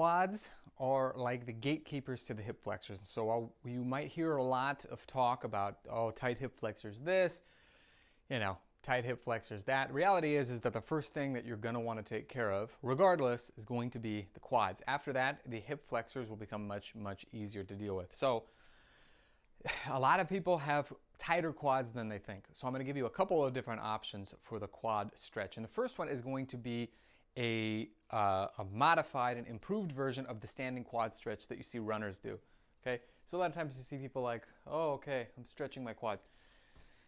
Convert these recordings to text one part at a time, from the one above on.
quads are like the gatekeepers to the hip flexors. So while you might hear a lot of talk about, oh, tight hip flexors this, tight hip flexors that. The reality is that the first thing that you're going to want to take care of, regardless, is going to be the quads. After that, the hip flexors will become much, much easier to deal with. So a lot of people have tighter quads than they think. So I'm going to give you a couple of different options for the quad stretch. And the first one is going to be a modified and improved version of the standing quad stretch that you see runners do. Okay, so a lot of times you see people like, oh, okay, I'm stretching my quads.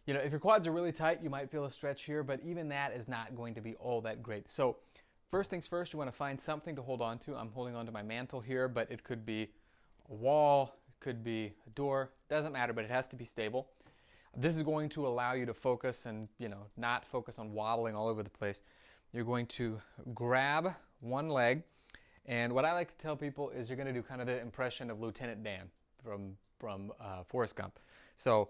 If your quads are really tight, you might feel a stretch here, but even that is not going to be all that great. So first things first, you want to find something to hold on to. I'm holding on to my mantle here, but it could be a wall, it could be a door, doesn't matter, but it has to be stable. This is going to allow you to focus and, not focus on waddling all over the place. You're going to grab one leg, and what I like to tell people is you're going to do kind of the impression of Lieutenant Dan from Forrest Gump. So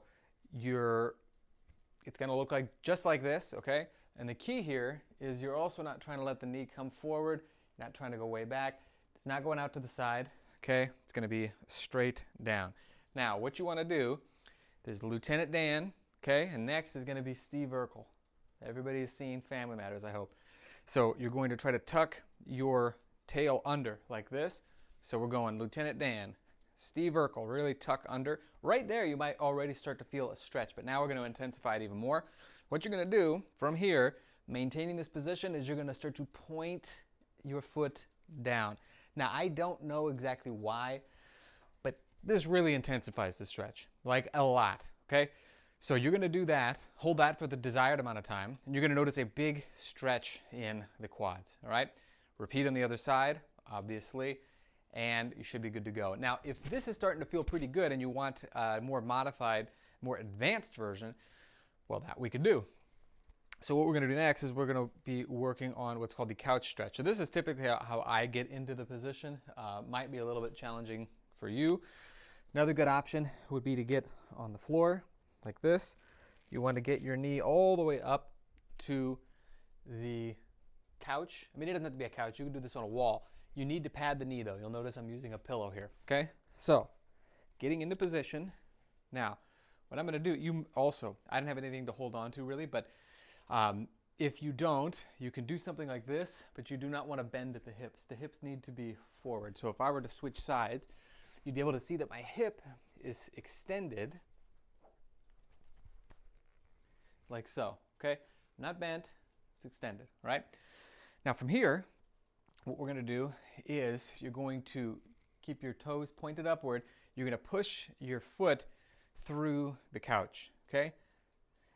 it's going to look like just like this, okay? And the key here is you're also not trying to let the knee come forward, you're not trying to go way back. It's not going out to the side, okay? It's going to be straight down. Now, what you want to do, there's Lieutenant Dan, okay? And next is going to be Steve Urkel. Everybody has seen Family Matters, I hope. So you're going to try to tuck your tail under like this. So we're going Lieutenant Dan, Steve Urkel, really tuck under. Right there, you might already start to feel a stretch, but now we're going to intensify it even more. What you're going to do from here, maintaining this position, is you're going to start to point your foot down. Now, I don't know exactly why, but this really intensifies the stretch, like a lot, okay? So you're going to do that, hold that for the desired amount of time, and you're going to notice a big stretch in the quads, all right? Repeat on the other side, obviously, and you should be good to go. Now, if this is starting to feel pretty good and you want a more modified, more advanced version, well, that we could do. So what we're going to do next is we're going to be working on what's called the couch stretch. So this is typically how I get into the position. Might be a little bit challenging for you. Another good option would be to get on the floor like this. You want to get your knee all the way up to the couch. I mean, it doesn't have to be a couch. You can do this on a wall. You need to pad the knee though. You'll notice I'm using a pillow here, okay? So, getting into position. Now, what I'm going to do, I don't have anything to hold on to really, but if you don't, you can do something like this, but you do not want to bend at the hips. The hips need to be forward. So if I were to switch sides, you'd be able to see that my hip is extended like so, okay? Not bent, it's extended, right? Now from here, what we're going to do is you're going to keep your toes pointed upward. You're going to push your foot through the couch, okay?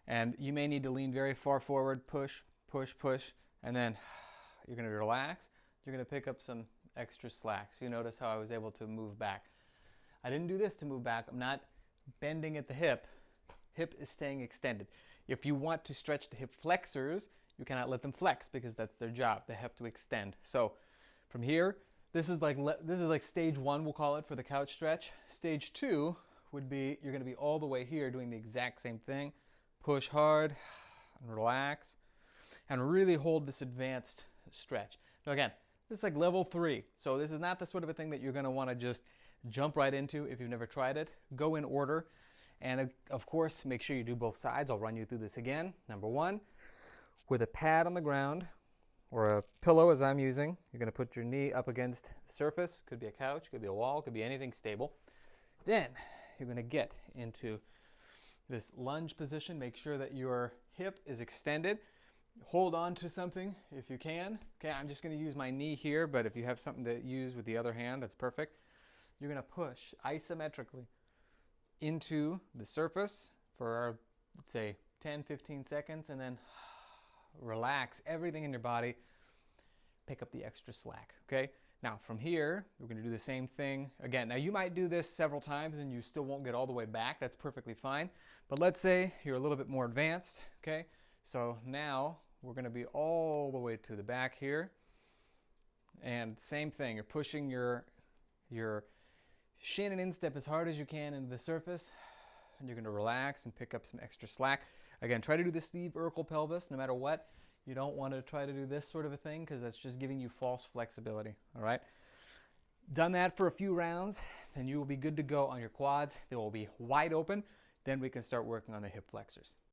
And you may need to lean very far forward, push, push, push, and then you're going to relax. You're going to pick up some extra slack. So you notice how I was able to move back. I didn't do this to move back. I'm not bending at the hip. Hip is staying extended. If you want to stretch the hip flexors, you cannot let them flex because that's their job. They have to extend. So from here, this is like stage one, we'll call it, for the couch stretch. Stage two would be you're going to be all the way here doing the exact same thing. Push hard and relax and really hold this advanced stretch. Now again, this is like level 3. So this is not the sort of a thing that you're going to want to just jump right into if you've never tried it. Go in order. And of course, make sure you do both sides. I'll run you through this again. Number 1, with a pad on the ground or a pillow as I'm using, you're going to put your knee up against the surface. Could be a couch, could be a wall, could be anything stable. Then you're going to get into this lunge position. Make sure that your hip is extended. Hold on to something if you can. Okay, I'm just going to use my knee here, but if you have something to use with the other hand, that's perfect. You're going to push isometrically into the surface for, let's say, 10-15 seconds, and then relax everything in your body. Pick up the extra slack, okay? Now from here, we're going to do the same thing again. Now you might do this several times and you still won't get all the way back. That's perfectly fine. But let's say you're a little bit more advanced, okay? So now we're going to be all the way to the back here. And same thing, you're pushing your shin and instep as hard as you can into the surface, and you're going to relax and pick up some extra slack. Again, try to do the Steve Urkel pelvis no matter what. You don't want to try to do this sort of a thing because that's just giving you false flexibility, all right? done that for a few rounds, then you will be good to go on your quads. They will be wide open. Then we can start working on the hip flexors.